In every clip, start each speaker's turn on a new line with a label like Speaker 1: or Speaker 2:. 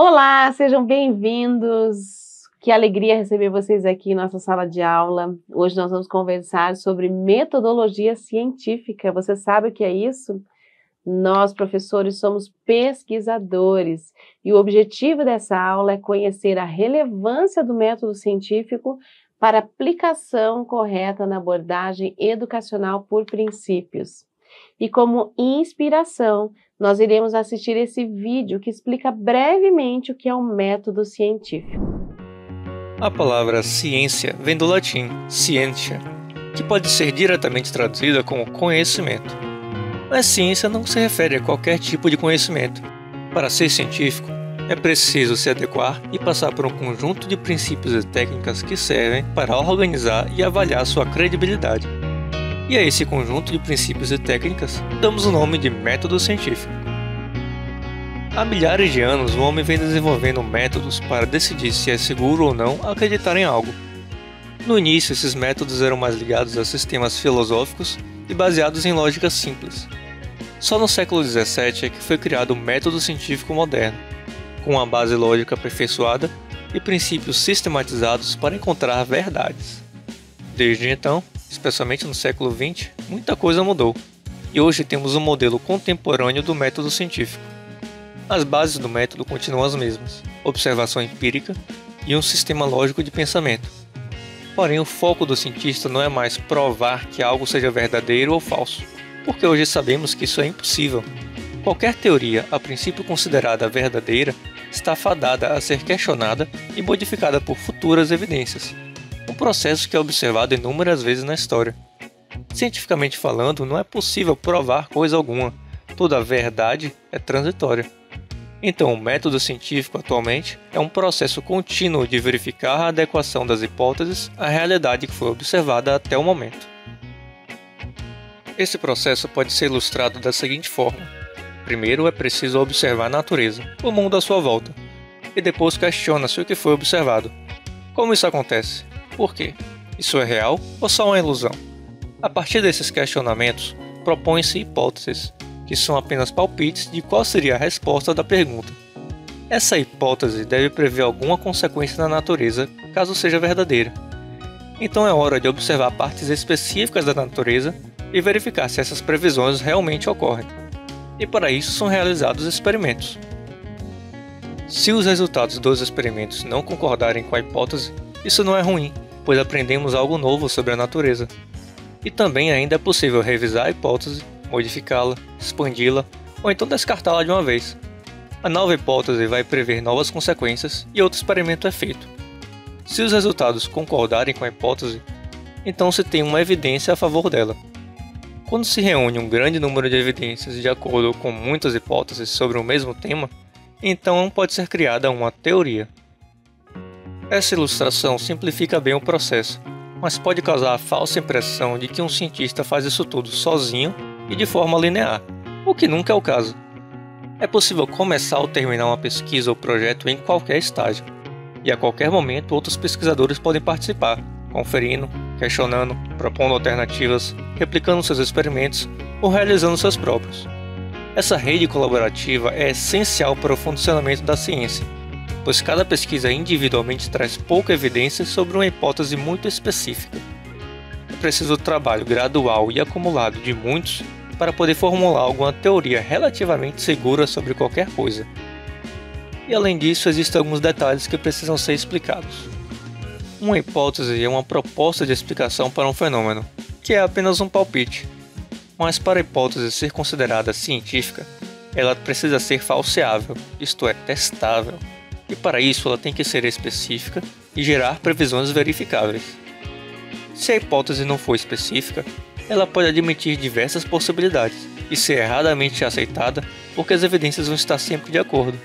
Speaker 1: Olá, sejam bem-vindos. Que alegria receber vocês aqui em nossa sala de aula. Hoje nós vamos conversar sobre metodologia científica. Você sabe o que é isso? Nós, professores, somos pesquisadores e o objetivo dessa aula é conhecer a relevância do método científico para aplicação correta na abordagem educacional por princípios. E como inspiração, nós iremos assistir esse vídeo que explica brevemente o que é um método científico.
Speaker 2: A palavra ciência vem do latim scientia, que pode ser diretamente traduzida como conhecimento. Mas ciência não se refere a qualquer tipo de conhecimento. Para ser científico, é preciso se adequar e passar por um conjunto de princípios e técnicas que servem para organizar e avaliar sua credibilidade. E a esse conjunto de princípios e técnicas damos o nome de método científico. Há milhares de anos, o homem vem desenvolvendo métodos para decidir se é seguro ou não acreditar em algo. No início, esses métodos eram mais ligados a sistemas filosóficos e baseados em lógica simples. Só no século XVII é que foi criado o método científico moderno, com uma base lógica aperfeiçoada e princípios sistematizados para encontrar verdades. Desde então, especialmente no século XX, muita coisa mudou, e hoje temos um modelo contemporâneo do método científico. As bases do método continuam as mesmas: observação empírica e um sistema lógico de pensamento. Porém, o foco do cientista não é mais provar que algo seja verdadeiro ou falso, porque hoje sabemos que isso é impossível. Qualquer teoria, a princípio considerada verdadeira, está fadada a ser questionada e modificada por futuras evidências. Um processo que é observado inúmeras vezes na história. Cientificamente falando, não é possível provar coisa alguma. Toda verdade é transitória. Então, o método científico atualmente é um processo contínuo de verificar a adequação das hipóteses à realidade que foi observada até o momento. Esse processo pode ser ilustrado da seguinte forma: primeiro é preciso observar a natureza, o mundo à sua volta, e depois questiona-se o que foi observado. Como isso acontece? Por quê? Isso é real ou só uma ilusão? A partir desses questionamentos, propõem-se hipóteses, que são apenas palpites de qual seria a resposta da pergunta. Essa hipótese deve prever alguma consequência na natureza, caso seja verdadeira. Então é hora de observar partes específicas da natureza e verificar se essas previsões realmente ocorrem. E para isso são realizados experimentos. Se os resultados dos experimentos não concordarem com a hipótese, isso não é ruim, pois aprendemos algo novo sobre a natureza. E também ainda é possível revisar a hipótese, modificá-la, expandi-la ou então descartá-la de uma vez. A nova hipótese vai prever novas consequências e outro experimento é feito. Se os resultados concordarem com a hipótese, então se tem uma evidência a favor dela. Quando se reúne um grande número de evidências de acordo com muitas hipóteses sobre o mesmo tema, então pode ser criada uma teoria. Essa ilustração simplifica bem o processo, mas pode causar a falsa impressão de que um cientista faz isso tudo sozinho e de forma linear, o que nunca é o caso. É possível começar ou terminar uma pesquisa ou projeto em qualquer estágio, e a qualquer momento outros pesquisadores podem participar, conferindo, questionando, propondo alternativas, replicando seus experimentos ou realizando seus próprios. Essa rede colaborativa é essencial para o funcionamento da ciência, pois cada pesquisa individualmente traz pouca evidência sobre uma hipótese muito específica. É preciso trabalho gradual e acumulado de muitos para poder formular alguma teoria relativamente segura sobre qualquer coisa. E além disso, existem alguns detalhes que precisam ser explicados. Uma hipótese é uma proposta de explicação para um fenômeno, que é apenas um palpite. Mas para a hipótese ser considerada científica, ela precisa ser falseável, isto é, testável. E para isso ela tem que ser específica e gerar previsões verificáveis. Se a hipótese não for específica, ela pode admitir diversas possibilidades e ser erradamente aceitada porque as evidências vão estar sempre de acordo.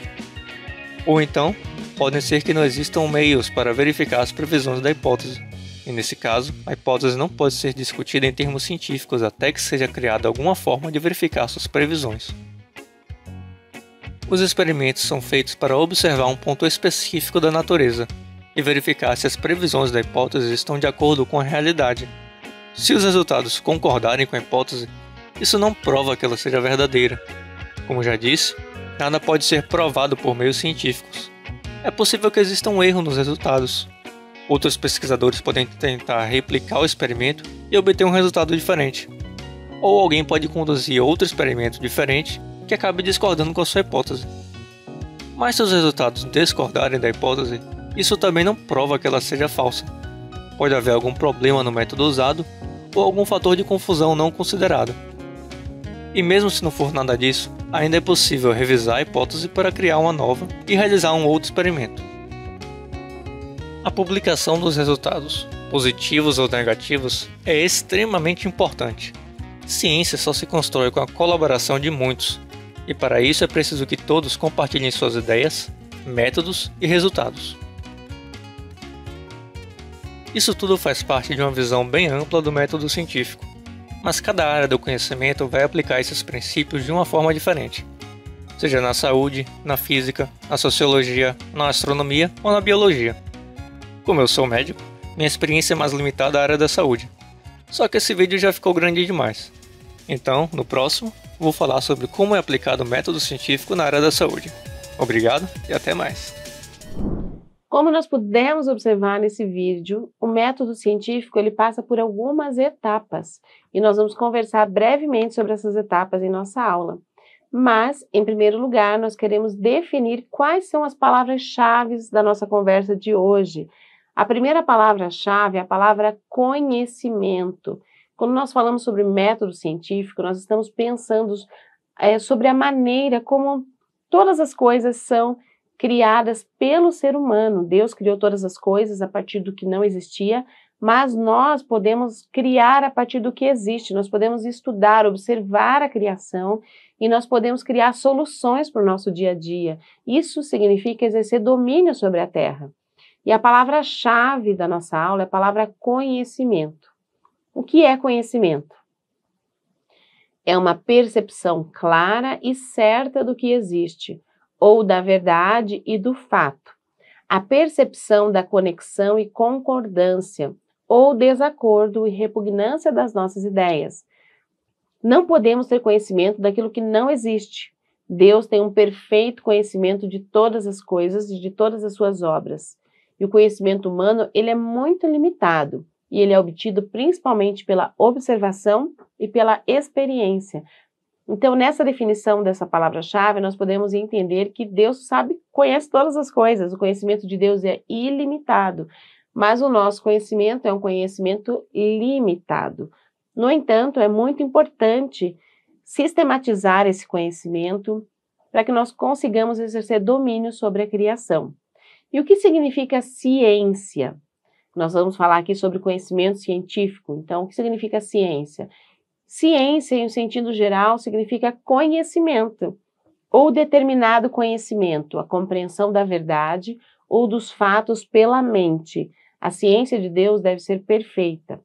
Speaker 2: Ou então, podem ser que não existam meios para verificar as previsões da hipótese, e nesse caso, a hipótese não pode ser discutida em termos científicos até que seja criada alguma forma de verificar suas previsões. Os experimentos são feitos para observar um ponto específico da natureza e verificar se as previsões da hipótese estão de acordo com a realidade. Se os resultados concordarem com a hipótese, isso não prova que ela seja verdadeira. Como já disse, Nada pode ser provado por meios científicos. É possível que exista um erro nos resultados. Outros pesquisadores podem tentar replicar o experimento e obter um resultado diferente. Ou alguém pode conduzir outro experimento diferente que acabe discordando com a sua hipótese. Mas se os resultados discordarem da hipótese, isso também não prova que ela seja falsa. Pode haver algum problema no método usado ou algum fator de confusão não considerado. E mesmo se não for nada disso, ainda é possível revisar a hipótese para criar uma nova e realizar um outro experimento. A publicação dos resultados, positivos ou negativos, é extremamente importante. Ciência só se constrói com a colaboração de muitos, e para isso é preciso que todos compartilhem suas ideias, métodos e resultados. Isso tudo faz parte de uma visão bem ampla do método científico, mas cada área do conhecimento vai aplicar esses princípios de uma forma diferente, seja na saúde, na física, na sociologia, na astronomia ou na biologia. Como eu sou médico, minha experiência é mais limitada à área da saúde, só que esse vídeo já ficou grande demais. Então, no próximo, vou falar sobre como é aplicado o método científico na área da saúde. Obrigado e até mais!
Speaker 1: Como nós pudemos observar nesse vídeo, o método científico ele passa por algumas etapas e nós vamos conversar brevemente sobre essas etapas em nossa aula. Mas, em primeiro lugar, nós queremos definir quais são as palavras-chave da nossa conversa de hoje. A primeira palavra-chave é a palavra conhecimento. Quando nós falamos sobre método científico, nós estamos pensando sobre a maneira como todas as coisas são criadas pelo ser humano. Deus criou todas as coisas a partir do que não existia, mas nós podemos criar a partir do que existe. Nós podemos estudar, observar a criação e nós podemos criar soluções para o nosso dia a dia. Isso significa exercer domínio sobre a Terra. E a palavra-chave da nossa aula é a palavra conhecimento. O que é conhecimento? É uma percepção clara e certa do que existe, ou da verdade e do fato. A percepção da conexão e concordância, ou desacordo e repugnância das nossas ideias. Não podemos ter conhecimento daquilo que não existe. Deus tem um perfeito conhecimento de todas as coisas e de todas as suas obras. E o conhecimento humano, ele é muito limitado, e ele é obtido principalmente pela observação e pela experiência. Então, nessa definição dessa palavra-chave, nós podemos entender que Deus conhece todas as coisas, o conhecimento de Deus é ilimitado, mas o nosso conhecimento é um conhecimento limitado. No entanto, é muito importante sistematizar esse conhecimento para que nós consigamos exercer domínio sobre a criação. E o que significa ciência? Nós vamos falar aqui sobre conhecimento científico. Então, o que significa ciência? Ciência, em um sentido geral, significa conhecimento, ou determinado conhecimento, a compreensão da verdade ou dos fatos pela mente. A ciência de Deus deve ser perfeita.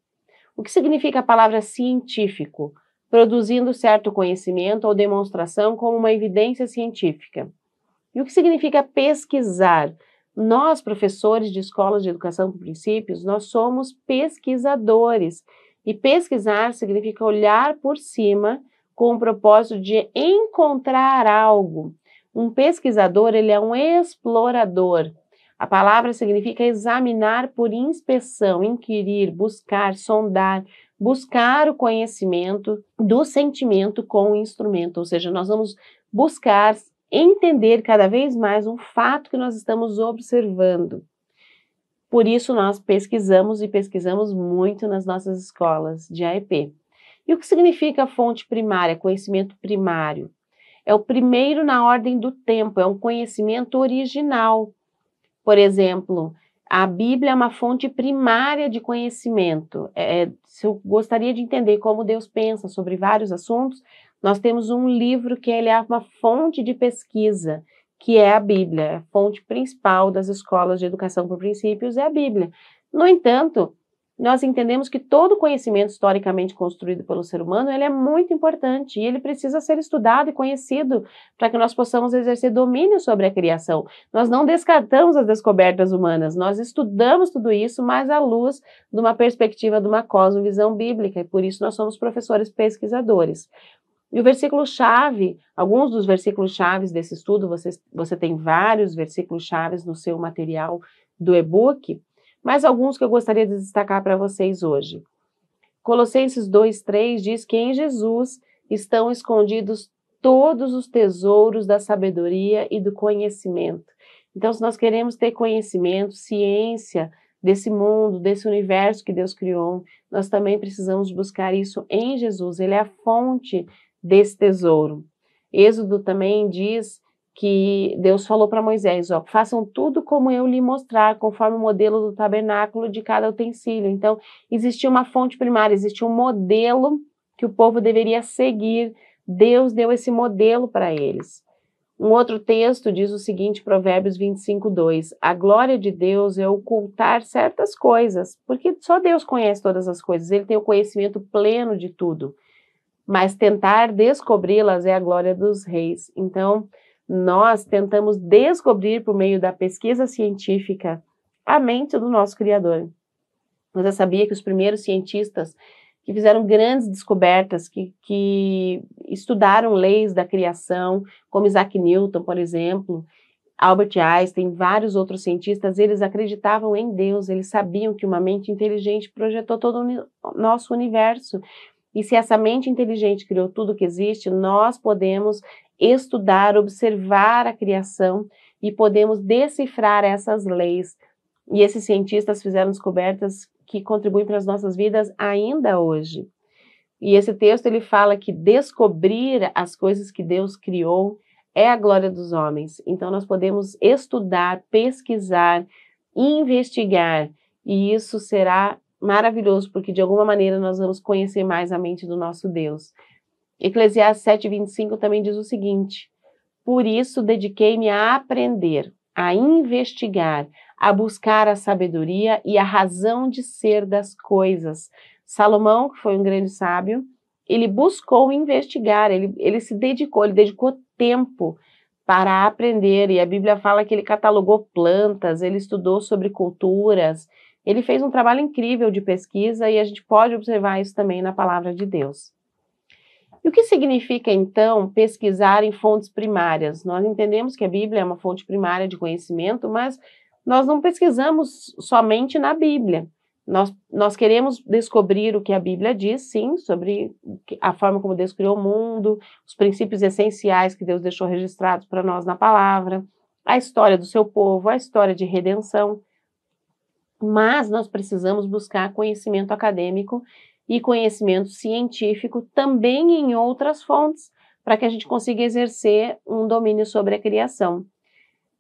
Speaker 1: O que significa a palavra científico? Produzindo certo conhecimento ou demonstração como uma evidência científica. E o que significa pesquisar? Nós, professores de escolas de educação por princípios, nós somos pesquisadores. E pesquisar significa olhar por cima com o propósito de encontrar algo. Um pesquisador, ele é um explorador. A palavra significa examinar por inspeção, inquirir, buscar, sondar, buscar o conhecimento do sentimento com o instrumento. Ou seja, nós vamos buscar entender cada vez mais um fato que nós estamos observando. Por isso, nós pesquisamos e pesquisamos muito nas nossas escolas de AEP. E o que significa fonte primária, conhecimento primário? É o primeiro na ordem do tempo, é um conhecimento original. Por exemplo, a Bíblia é uma fonte primária de conhecimento. Se eu gostaria de entender como Deus pensa sobre vários assuntos, nós temos um livro que ele é uma fonte de pesquisa, que é a Bíblia. A fonte principal das escolas de educação por princípios é a Bíblia. No entanto, nós entendemos que todo conhecimento historicamente construído pelo ser humano, ele é muito importante e ele precisa ser estudado e conhecido para que nós possamos exercer domínio sobre a criação. Nós não descartamos as descobertas humanas, nós estudamos tudo isso, mas à luz de uma perspectiva de uma cosmovisão bíblica, e por isso nós somos professores pesquisadores. E o versículo-chave, alguns dos versículos-chaves desse estudo, você tem vários versículos-chaves no seu material do e-book, mas alguns que eu gostaria de destacar para vocês hoje. Colossenses 2:3 diz que em Jesus estão escondidos todos os tesouros da sabedoria e do conhecimento. Então, se nós queremos ter conhecimento, ciência desse mundo, desse universo que Deus criou, nós também precisamos buscar isso em Jesus. Ele é a fonte desse tesouro. Êxodo também diz que Deus falou para Moisés, ó, façam tudo como eu lhe mostrar, conforme o modelo do tabernáculo de cada utensílio. Então, existia uma fonte primária, existia um modelo que o povo deveria seguir. Deus deu esse modelo para eles. Um outro texto diz o seguinte, Provérbios 25:2, a glória de Deus é ocultar certas coisas, porque só Deus conhece todas as coisas, ele tem o conhecimento pleno de tudo, mas tentar descobri-las é a glória dos reis. Então, nós tentamos descobrir por meio da pesquisa científica a mente do nosso Criador. Você sabia que os primeiros cientistas que fizeram grandes descobertas, que estudaram leis da criação, como Isaac Newton, por exemplo, Albert Einstein, vários outros cientistas, eles acreditavam em Deus, eles sabiam que uma mente inteligente projetou todo o nosso universo. E se essa mente inteligente criou tudo que existe, nós podemos estudar, observar a criação e podemos decifrar essas leis. E esses cientistas fizeram descobertas que contribuem para as nossas vidas ainda hoje. E esse texto ele fala que descobrir as coisas que Deus criou é a glória dos homens. Então nós podemos estudar, pesquisar, investigar, e isso será maravilhoso, porque de alguma maneira nós vamos conhecer mais a mente do nosso Deus. Eclesiastes 7:25 também diz o seguinte, por isso dediquei-me a aprender, a investigar, a buscar a sabedoria e a razão de ser das coisas. Salomão, que foi um grande sábio, ele buscou investigar, ele se dedicou, ele dedicou tempo para aprender, e a Bíblia fala que ele catalogou plantas, ele estudou sobre culturas, ele fez um trabalho incrível de pesquisa e a gente pode observar isso também na palavra de Deus. E o que significa, então, pesquisar em fontes primárias? Nós entendemos que a Bíblia é uma fonte primária de conhecimento, mas nós não pesquisamos somente na Bíblia. Nós queremos descobrir o que a Bíblia diz, sim, sobre a forma como Deus criou o mundo, os princípios essenciais que Deus deixou registrados para nós na palavra, a história do seu povo, a história de redenção. Mas nós precisamos buscar conhecimento acadêmico e conhecimento científico também em outras fontes, para que a gente consiga exercer um domínio sobre a criação.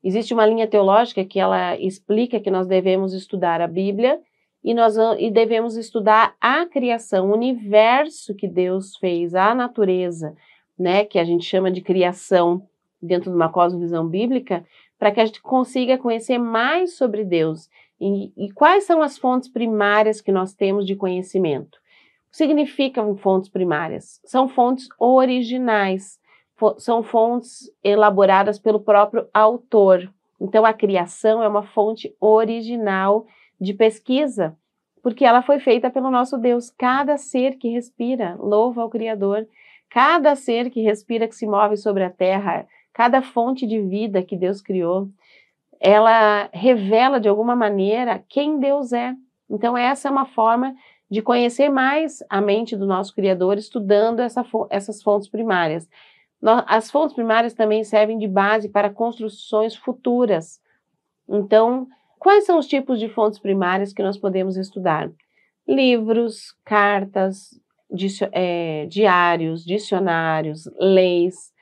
Speaker 1: Existe uma linha teológica que ela explica que nós devemos estudar a Bíblia e devemos estudar a criação, o universo que Deus fez, a natureza, né, que a gente chama de criação dentro de uma cosmovisão bíblica, para que a gente consiga conhecer mais sobre Deus. E quais são as fontes primárias que nós temos de conhecimento? O que significam fontes primárias? São fontes originais, são fontes elaboradas pelo próprio autor. Então, a criação é uma fonte original de pesquisa, porque ela foi feita pelo nosso Deus. Cada ser que respira, louva ao Criador. Cada ser que respira, que se move sobre a terra, cada fonte de vida que Deus criou, ela revela de alguma maneira quem Deus é. Então, essa é uma forma de conhecer mais a mente do nosso Criador, estudando essas fontes primárias. As fontes primárias também servem de base para construções futuras. Então, quais são os tipos de fontes primárias que nós podemos estudar? Livros, cartas, diários, dicionários, leis.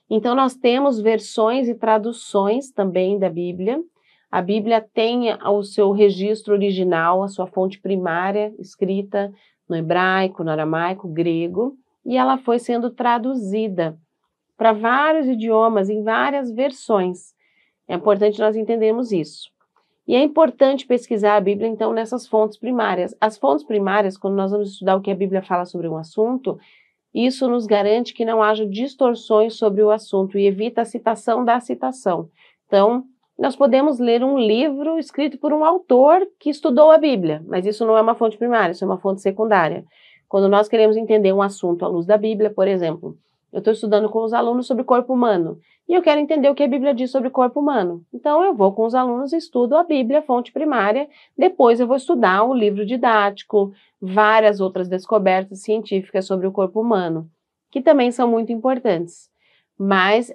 Speaker 1: Então, nós temos versões e traduções também da Bíblia. A Bíblia tem o seu registro original, a sua fonte primária, escrita no hebraico, no aramaico, grego, e ela foi sendo traduzida para vários idiomas, em várias versões. É importante nós entendermos isso. E é importante pesquisar a Bíblia, então, nessas fontes primárias. As fontes primárias, quando nós vamos estudar o que a Bíblia fala sobre um assunto, isso nos garante que não haja distorções sobre o assunto e evita a citação da citação. Então, nós podemos ler um livro escrito por um autor que estudou a Bíblia, mas isso não é uma fonte primária, isso é uma fonte secundária. Quando nós queremos entender um assunto à luz da Bíblia, por exemplo, eu estou estudando com os alunos sobre o corpo humano, e eu quero entender o que a Bíblia diz sobre o corpo humano. Então, eu vou com os alunos e estudo a Bíblia, fonte primária, depois eu vou estudar o livro didático, várias outras descobertas científicas sobre o corpo humano, que também são muito importantes. Mas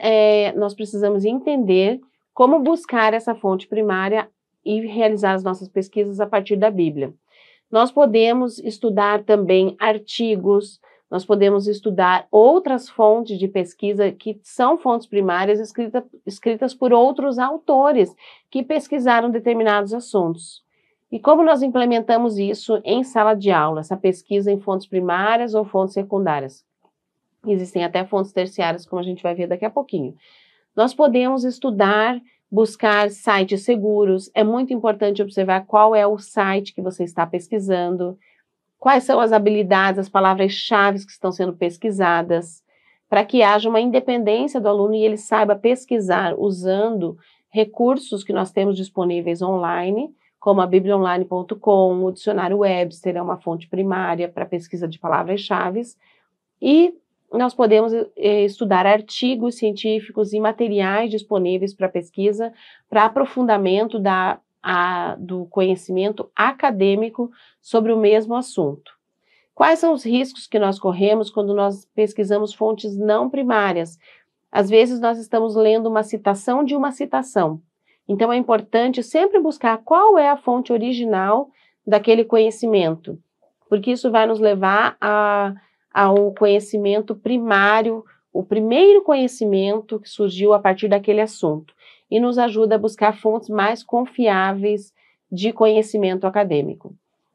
Speaker 1: nós precisamos entender como buscar essa fonte primária e realizar as nossas pesquisas a partir da Bíblia. Nós podemos estudar também artigos, nós podemos estudar outras fontes de pesquisa que são fontes primárias escritas por outros autores que pesquisaram determinados assuntos. E como nós implementamos isso em sala de aula, essa pesquisa em fontes primárias ou fontes secundárias? Existem até fontes terciárias, como a gente vai ver daqui a pouquinho. Nós podemos estudar, buscar sites seguros. É muito importante observar qual é o site que você está pesquisando, quais são as habilidades, as palavras-chave que estão sendo pesquisadas, para que haja uma independência do aluno e ele saiba pesquisar usando recursos que nós temos disponíveis online, como a bibliaonline.com, o dicionário Webster é uma fonte primária para pesquisa de palavras-chave, e nós podemos estudar artigos científicos e materiais disponíveis para pesquisa, para aprofundamento do conhecimento acadêmico sobre o mesmo assunto. Quais são os riscos que nós corremos quando nós pesquisamos fontes não primárias? Às vezes nós estamos lendo uma citação de uma citação. Então é importante sempre buscar qual é a fonte original daquele conhecimento, porque isso vai nos levar ao conhecimento primário, o primeiro conhecimento que surgiu a partir daquele assunto, e nos ajuda a buscar fontes mais confiáveis de conhecimento acadêmico.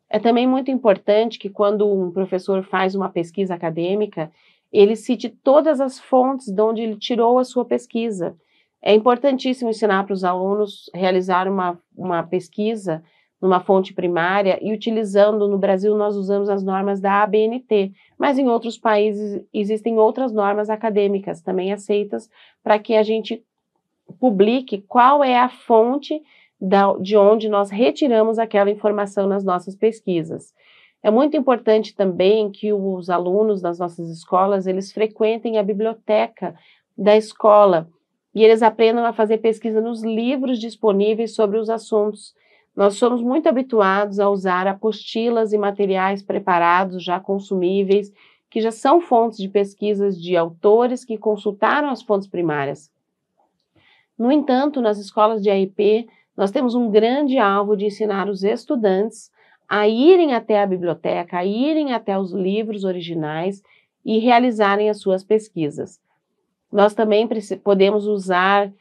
Speaker 1: É também muito importante que quando um professor faz uma pesquisa acadêmica, ele cite todas as fontes de onde ele tirou a sua pesquisa. É importantíssimo ensinar para os alunos realizar uma pesquisa numa fonte primária e utilizando, no Brasil nós usamos as normas da ABNT, mas em outros países existem outras normas acadêmicas também aceitas para que a gente publique qual é a fonte de onde nós retiramos aquela informação nas nossas pesquisas. É muito importante também que os alunos das nossas escolas, eles frequentem a biblioteca da escola e eles aprendam a fazer pesquisa nos livros disponíveis sobre os assuntos. Nós somos muito habituados a usar apostilas e materiais preparados, já consumíveis, que já são fontes de pesquisas de autores que consultaram as fontes primárias. No entanto, nas escolas de AIP, nós temos um grande alvo de ensinar os estudantes a irem até a biblioteca, a irem até os livros originais e realizarem as suas pesquisas. Nós também podemos usar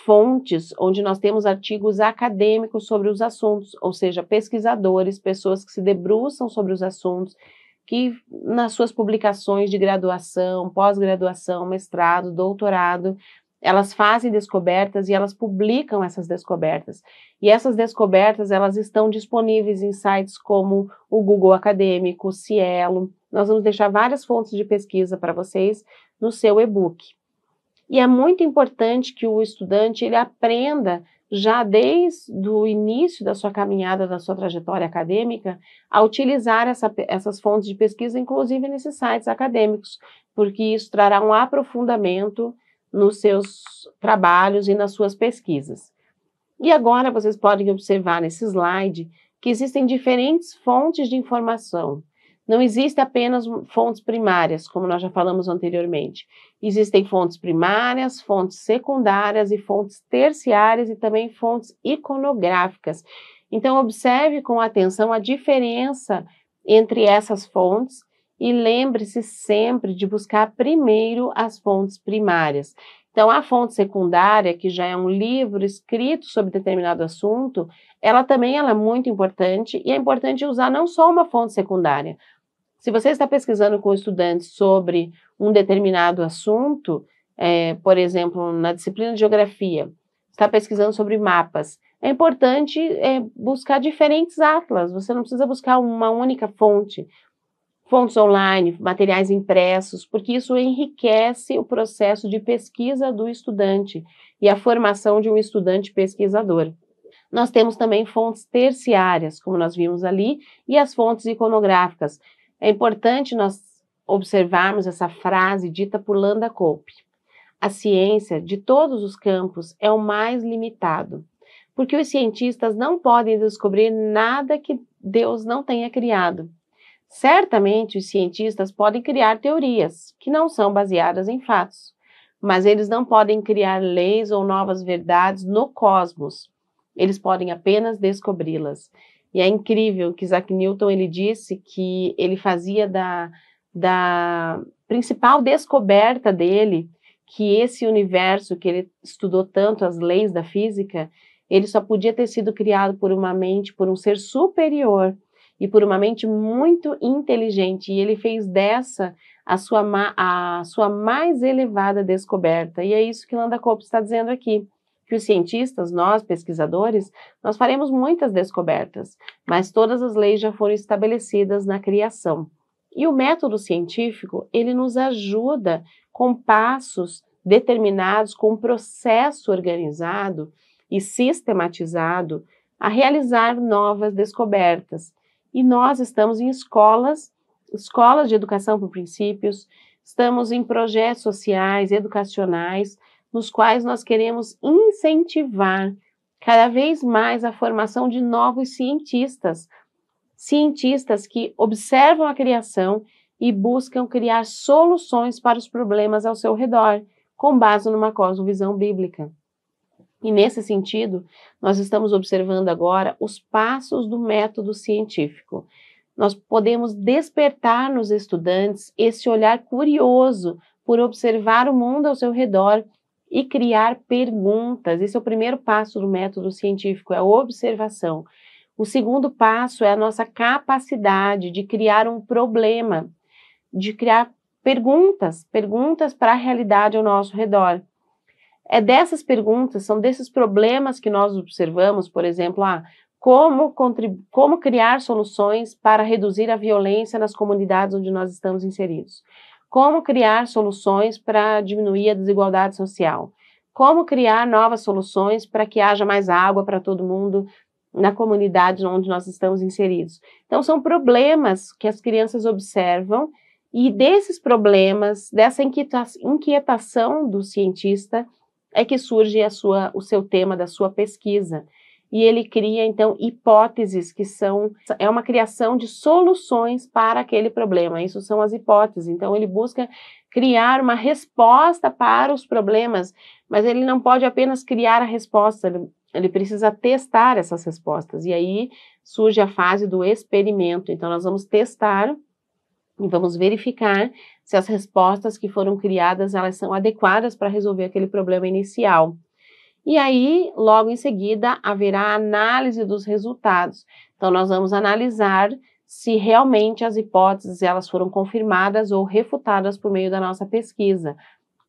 Speaker 1: fontes onde nós temos artigos acadêmicos sobre os assuntos, ou seja, pesquisadores, pessoas que se debruçam sobre os assuntos, que nas suas publicações de graduação, pós-graduação, mestrado, doutorado, elas fazem descobertas e elas publicam essas descobertas. E essas descobertas, elas estão disponíveis em sites como o Google Acadêmico, o Cielo. Nós vamos deixar várias fontes de pesquisa para vocês no seu e-book. E é muito importante que o estudante ele aprenda já desde o início da sua caminhada, da sua trajetória acadêmica, a utilizar essas fontes de pesquisa, inclusive nesses sites acadêmicos, porque isso trará um aprofundamento nos seus trabalhos e nas suas pesquisas. E agora vocês podem observar nesse slide que existem diferentes fontes de informação. Não existem apenas fontes primárias, como nós já falamos anteriormente. Existem fontes primárias, fontes secundárias e fontes terciárias e também fontes iconográficas. Então, observe com atenção a diferença entre essas fontes e lembre-se sempre de buscar primeiro as fontes primárias. Então, a fonte secundária, que já é um livro escrito sobre determinado assunto, ela também é muito importante e é importante usar não só uma fonte secundária. Se você está pesquisando com estudantes sobre um determinado assunto, por exemplo, na disciplina de geografia, está pesquisando sobre mapas, é importante buscar diferentes atlas, você não precisa buscar uma única fonte. Fontes online, materiais impressos, porque isso enriquece o processo de pesquisa do estudante e a formação de um estudante pesquisador. Nós temos também fontes terciárias, como nós vimos ali, e as fontes iconográficas. É importante nós observarmos essa frase dita por Landa Cope. A ciência, de todos os campos, é o mais limitado, porque os cientistas não podem descobrir nada que Deus não tenha criado. Certamente, os cientistas podem criar teorias que não são baseadas em fatos, mas eles não podem criar leis ou novas verdades no cosmos. Eles podem apenas descobri-las. E é incrível que Isaac Newton ele disse que ele fazia da principal descoberta dele, que esse universo que ele estudou tanto, as leis da física, ele só podia ter sido criado por uma mente, por um ser superior e por uma mente muito inteligente. E ele fez dessa a sua mais elevada descoberta. E é isso que Landa Cope está dizendo aqui, que os cientistas, nós, pesquisadores, nós faremos muitas descobertas, mas todas as leis já foram estabelecidas na criação. E o método científico, ele nos ajuda com passos determinados, com um processo organizado e sistematizado a realizar novas descobertas. E nós estamos em escolas de educação por princípios, estamos em projetos sociais, educacionais, nos quais nós queremos incentivar cada vez mais a formação de novos cientistas, cientistas que observam a criação e buscam criar soluções para os problemas ao seu redor, com base numa cosmovisão bíblica. E nesse sentido, nós estamos observando agora os passos do método científico. Nós podemos despertar nos estudantes esse olhar curioso por observar o mundo ao seu redor e criar perguntas. Esse é o primeiro passo do método científico, é a observação. O segundo passo é a nossa capacidade de criar um problema, de criar perguntas para a realidade ao nosso redor. É dessas perguntas, são desses problemas que nós observamos, por exemplo, como criar soluções para reduzir a violência nas comunidades onde nós estamos inseridos. Como criar soluções para diminuir a desigualdade social. Como criar novas soluções para que haja mais água para todo mundo na comunidade onde nós estamos inseridos. Então, são problemas que as crianças observam e desses problemas, dessa inquietação do cientista, é que surge o seu tema da sua pesquisa. E ele cria, então, hipóteses que é uma criação de soluções para aquele problema. Isso são as hipóteses. Então, ele busca criar uma resposta para os problemas, mas ele não pode apenas criar a resposta, ele precisa testar essas respostas. E aí surge a fase do experimento. Então, nós vamos testar e vamos verificar se as respostas que foram criadas, elas são adequadas para resolver aquele problema inicial. E aí, logo em seguida, haverá análise dos resultados. Então, nós vamos analisar se realmente as hipóteses elas foram confirmadas ou refutadas por meio da nossa pesquisa.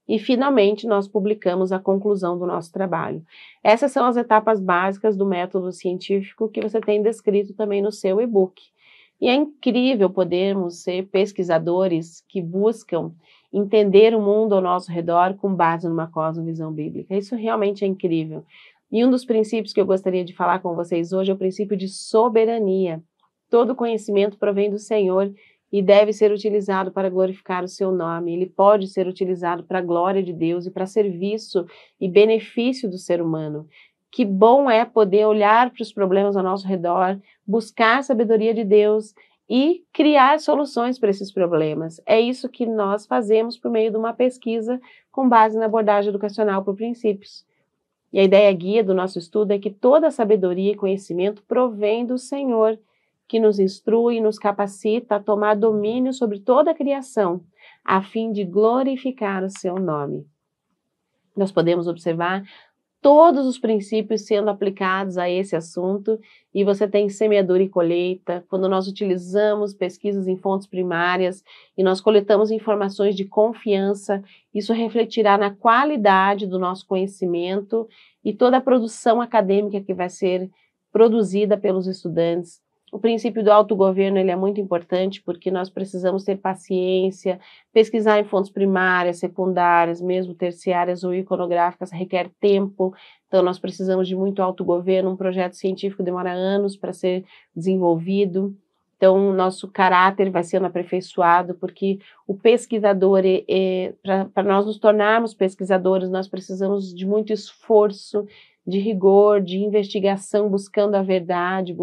Speaker 1: E, finalmente, nós publicamos a conclusão do nosso trabalho. Essas são as etapas básicas do método científico que você tem descrito também no seu e-book. E é incrível podermos ser pesquisadores que buscam entender o mundo ao nosso redor com base numa cosmovisão bíblica. Isso realmente é incrível. E um dos princípios que eu gostaria de falar com vocês hoje é o princípio de soberania. Todo conhecimento provém do Senhor e deve ser utilizado para glorificar o seu nome. Ele pode ser utilizado para a glória de Deus e para serviço e benefício do ser humano. Que bom é poder olhar para os problemas ao nosso redor, buscar a sabedoria de Deus e criar soluções para esses problemas. É isso que nós fazemos por meio de uma pesquisa com base na abordagem educacional por princípios. E a ideia guia do nosso estudo é que toda sabedoria e conhecimento provém do Senhor, que nos instrui e nos capacita a tomar domínio sobre toda a criação, a fim de glorificar o seu nome. Nós podemos observar todos os princípios sendo aplicados a esse assunto, e você tem semeadura e colheita, quando nós utilizamos pesquisas em fontes primárias e nós coletamos informações de confiança, isso refletirá na qualidade do nosso conhecimento e toda a produção acadêmica que vai ser produzida pelos estudantes. O princípio do autogoverno ele é muito importante porque nós precisamos ter paciência, pesquisar em fontes primárias, secundárias, mesmo terciárias ou iconográficas requer tempo, então nós precisamos de muito autogoverno, um projeto científico demora anos para ser desenvolvido. Então, nosso caráter vai sendo aperfeiçoado, porque o pesquisador, para nós nos tornarmos pesquisadores, nós precisamos de muito esforço, de rigor, de investigação, buscando a verdade,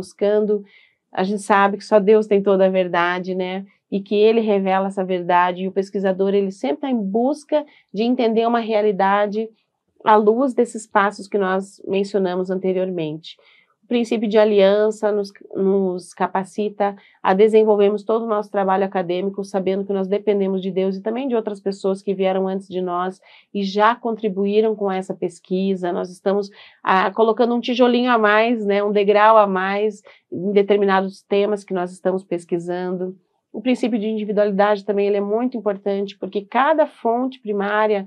Speaker 1: a gente sabe que só Deus tem toda a verdade, né? E que Ele revela essa verdade, e o pesquisador, ele sempre está em busca de entender uma realidade à luz desses passos que nós mencionamos anteriormente. O princípio de aliança nos capacita a desenvolvermos todo o nosso trabalho acadêmico, sabendo que nós dependemos de Deus e também de outras pessoas que vieram antes de nós e já contribuíram com essa pesquisa. Nós estamos colocando um tijolinho a mais, né, um degrau a mais em determinados temas que nós estamos pesquisando. O princípio de individualidade também ele é muito importante, porque cada fonte primária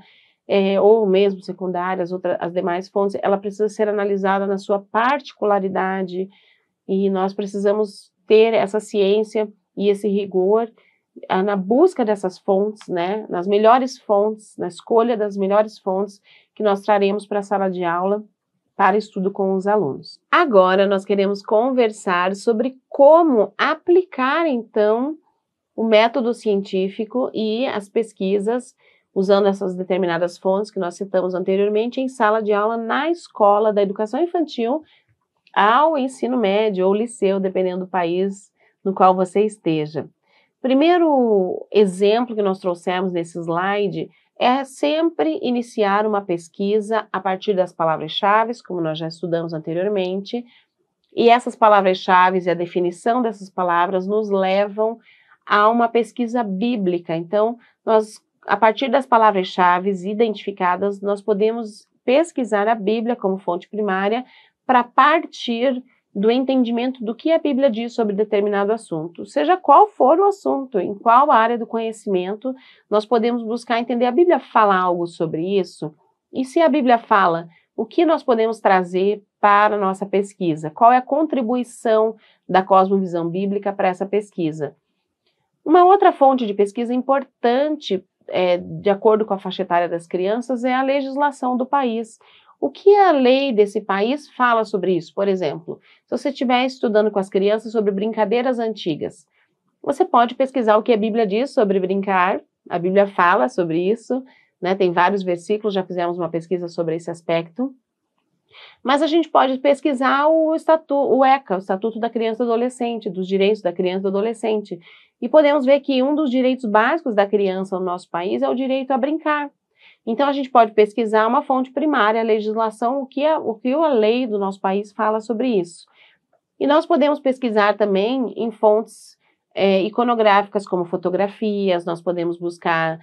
Speaker 1: ou mesmo secundária, as demais fontes, ela precisa ser analisada na sua particularidade, e nós precisamos ter essa ciência e esse rigor na busca dessas fontes, né, nas melhores fontes, na escolha das melhores fontes que nós traremos para a sala de aula para estudo com os alunos. Agora nós queremos conversar sobre como aplicar, então, o método científico e as pesquisas usando essas determinadas fontes que nós citamos anteriormente em sala de aula na escola da educação infantil ao ensino médio ou liceu, dependendo do país no qual você esteja. Primeiro exemplo que nós trouxemos nesse slide é sempre iniciar uma pesquisa a partir das palavras-chave, como nós já estudamos anteriormente, e essas palavras-chave e a definição dessas palavras nos levam a uma pesquisa bíblica. Então, a partir das palavras-chave identificadas, nós podemos pesquisar a Bíblia como fonte primária para partir do entendimento do que a Bíblia diz sobre determinado assunto. Seja qual for o assunto, em qual área do conhecimento, nós podemos buscar entender. A Bíblia fala algo sobre isso? E se a Bíblia fala, o que nós podemos trazer para a nossa pesquisa? Qual é a contribuição da cosmovisão bíblica para essa pesquisa? Uma outra fonte de pesquisa importante, de acordo com a faixa etária das crianças, é a legislação do país. O que a lei desse país fala sobre isso? Por exemplo, se você estiver estudando com as crianças sobre brincadeiras antigas, você pode pesquisar o que a Bíblia diz sobre brincar. A Bíblia fala sobre isso, né? Tem vários versículos, já fizemos uma pesquisa sobre esse aspecto. Mas a gente pode pesquisar o ECA, o Estatuto da Criança e do Adolescente, dos direitos da criança e do adolescente. E podemos ver que um dos direitos básicos da criança no nosso país é o direito a brincar. Então, a gente pode pesquisar uma fonte primária, a legislação, o que a lei do nosso país fala sobre isso. E nós podemos pesquisar também em fontes iconográficas, como fotografias, nós podemos buscar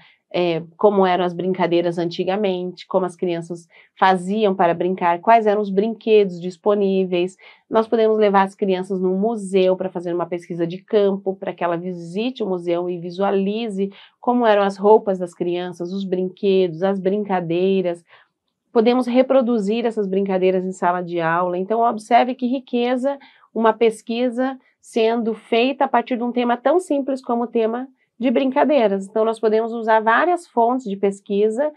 Speaker 1: como eram as brincadeiras antigamente, como as crianças faziam para brincar, quais eram os brinquedos disponíveis. Nós podemos levar as crianças num museu para fazer uma pesquisa de campo, para que ela visite o museu e visualize como eram as roupas das crianças, os brinquedos, as brincadeiras. Podemos reproduzir essas brincadeiras em sala de aula. Então, observe que riqueza uma pesquisa sendo feita a partir de um tema tão simples como o tema de brincadeiras. Então, nós podemos usar várias fontes de pesquisa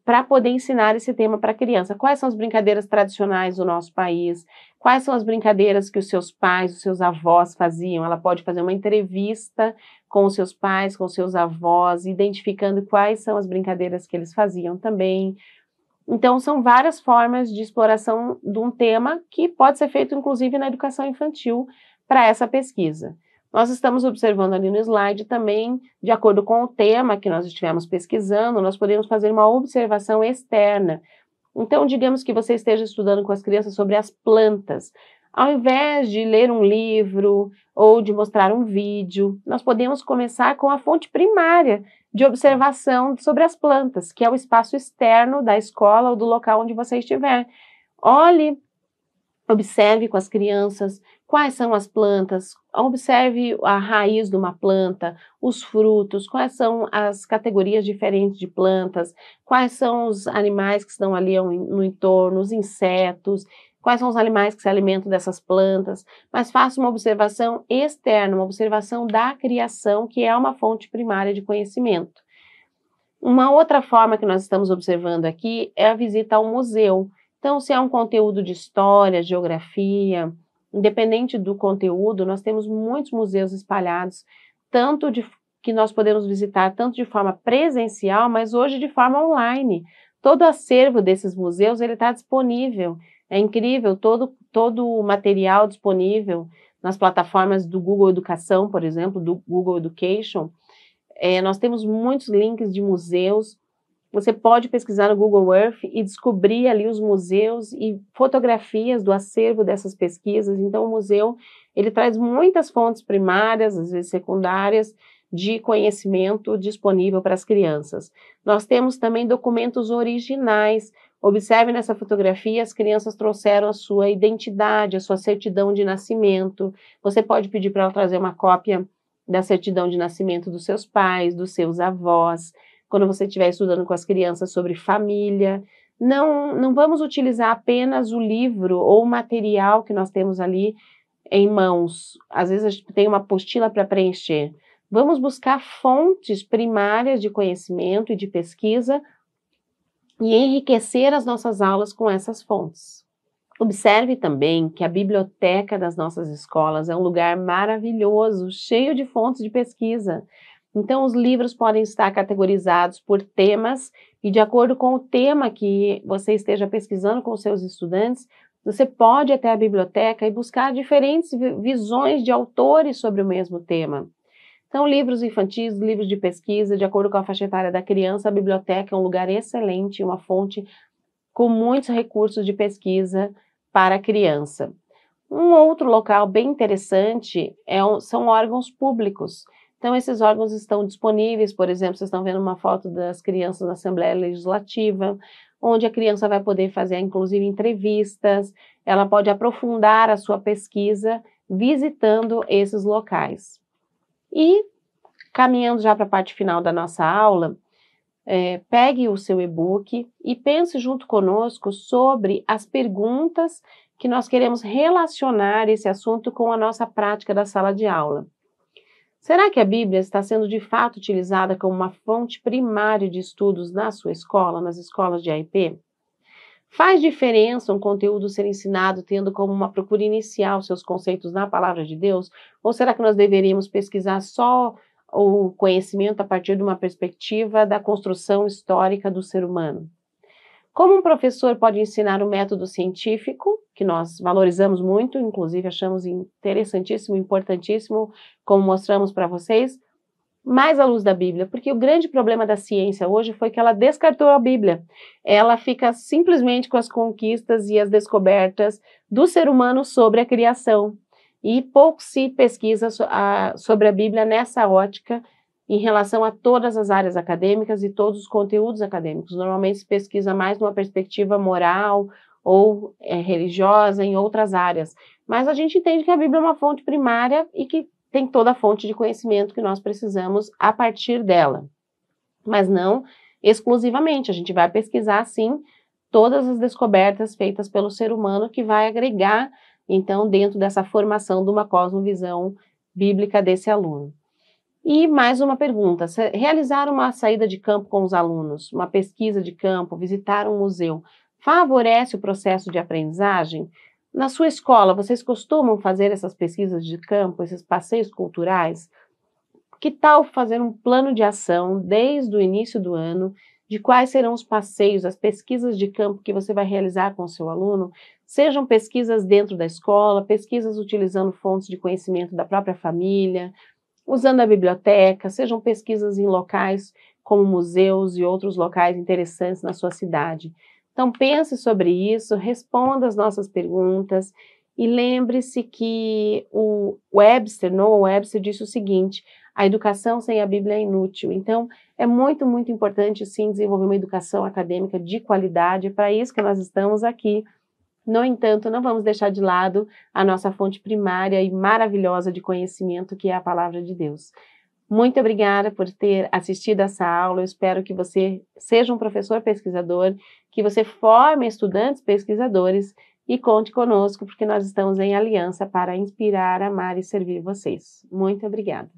Speaker 1: para poder ensinar esse tema para a criança. Quais são as brincadeiras tradicionais do nosso país? Quais são as brincadeiras que os seus pais, os seus avós faziam? Ela pode fazer uma entrevista com os seus pais, com os seus avós, identificando quais são as brincadeiras que eles faziam também. Então, são várias formas de exploração de um tema que pode ser feito, inclusive, na educação infantil para essa pesquisa. Nós estamos observando ali no slide também, de acordo com o tema que nós estivemos pesquisando, nós podemos fazer uma observação externa. Então, digamos que você esteja estudando com as crianças sobre as plantas. Ao invés de ler um livro ou de mostrar um vídeo, nós podemos começar com a fonte primária de observação sobre as plantas, que é o espaço externo da escola ou do local onde você estiver. Olhe, observe com as crianças quais são as plantas, observe a raiz de uma planta, os frutos, quais são as categorias diferentes de plantas, quais são os animais que estão ali no entorno, os insetos, quais são os animais que se alimentam dessas plantas, mas faça uma observação externa, uma observação da criação, que é uma fonte primária de conhecimento. Uma outra forma que nós estamos observando aqui é a visita ao museu. Então, se é um conteúdo de história, geografia, independente do conteúdo, nós temos muitos museus espalhados, que nós podemos visitar tanto de forma presencial, mas hoje de forma online. Todo o acervo desses museus está disponível. É incrível, todo o material disponível nas plataformas do Google Educação, por exemplo, do Google Education. Nós temos muitos links de museus. Você pode pesquisar no Google Earth e descobrir ali os museus e fotografias do acervo dessas pesquisas. Então, o museu, ele traz muitas fontes primárias, às vezes secundárias, de conhecimento disponível para as crianças. Nós temos também documentos originais. Observe nessa fotografia, as crianças trouxeram a sua identidade, a sua certidão de nascimento. Você pode pedir para ela trazer uma cópia da certidão de nascimento dos seus pais, dos seus avós. Quando você estiver estudando com as crianças sobre família, não vamos utilizar apenas o livro ou o material que nós temos ali em mãos. Às vezes a gente tem uma apostila para preencher. Vamos buscar fontes primárias de conhecimento e de pesquisa e enriquecer as nossas aulas com essas fontes. Observe também que a biblioteca das nossas escolas é um lugar maravilhoso, cheio de fontes de pesquisa. Então, os livros podem estar categorizados por temas e, de acordo com o tema que você esteja pesquisando com os seus estudantes, você pode ir até a biblioteca e buscar diferentes visões de autores sobre o mesmo tema. Então, livros infantis, livros de pesquisa, de acordo com a faixa etária da criança, a biblioteca é um lugar excelente, uma fonte com muitos recursos de pesquisa para a criança. Um outro local bem interessante são órgãos públicos. Então, esses órgãos estão disponíveis, por exemplo, vocês estão vendo uma foto das crianças na Assembleia Legislativa, onde a criança vai poder fazer, inclusive, entrevistas, ela pode aprofundar a sua pesquisa visitando esses locais. E, caminhando já para a parte final da nossa aula, pegue o seu e-book e pense junto conosco sobre as perguntas que nós queremos relacionar esse assunto com a nossa prática da sala de aula. Será que a Bíblia está sendo de fato utilizada como uma fonte primária de estudos na sua escola, nas escolas de AIP? Faz diferença um conteúdo ser ensinado tendo como uma procura inicial seus conceitos na palavra de Deus? Ou será que nós deveríamos pesquisar só o conhecimento a partir de uma perspectiva da construção histórica do ser humano? Como um professor pode ensinar o método científico, que nós valorizamos muito, inclusive achamos interessantíssimo, importantíssimo, como mostramos para vocês, mais à luz da Bíblia? Porque o grande problema da ciência hoje foi que ela descartou a Bíblia. Ela fica simplesmente com as conquistas e as descobertas do ser humano sobre a criação. E pouco se pesquisa sobre a Bíblia nessa ótica em relação a todas as áreas acadêmicas e todos os conteúdos acadêmicos. Normalmente se pesquisa mais numa perspectiva moral ou religiosa em outras áreas. Mas a gente entende que a Bíblia é uma fonte primária e que tem toda a fonte de conhecimento que nós precisamos a partir dela. Mas não exclusivamente, a gente vai pesquisar, sim, todas as descobertas feitas pelo ser humano que vai agregar, então, dentro dessa formação de uma cosmovisão bíblica desse aluno. E mais uma pergunta, realizar uma saída de campo com os alunos, uma pesquisa de campo, visitar um museu, favorece o processo de aprendizagem? Na sua escola, vocês costumam fazer essas pesquisas de campo, esses passeios culturais? Que tal fazer um plano de ação desde o início do ano, de quais serão os passeios, as pesquisas de campo que você vai realizar com o seu aluno? Sejam pesquisas dentro da escola, pesquisas utilizando fontes de conhecimento da própria família, usando a biblioteca, sejam pesquisas em locais como museus e outros locais interessantes na sua cidade. Então, pense sobre isso, responda as nossas perguntas e lembre-se que Noah Webster disse o seguinte: a educação sem a Bíblia é inútil. Então, é muito, muito importante, sim, desenvolver uma educação acadêmica de qualidade. É para isso que nós estamos aqui. No entanto, não vamos deixar de lado a nossa fonte primária e maravilhosa de conhecimento, que é a Palavra de Deus. Muito obrigada por ter assistido essa aula. Eu espero que você seja um professor pesquisador, que você forme estudantes pesquisadores e conte conosco, porque nós estamos em aliança para inspirar, amar e servir vocês. Muito obrigada.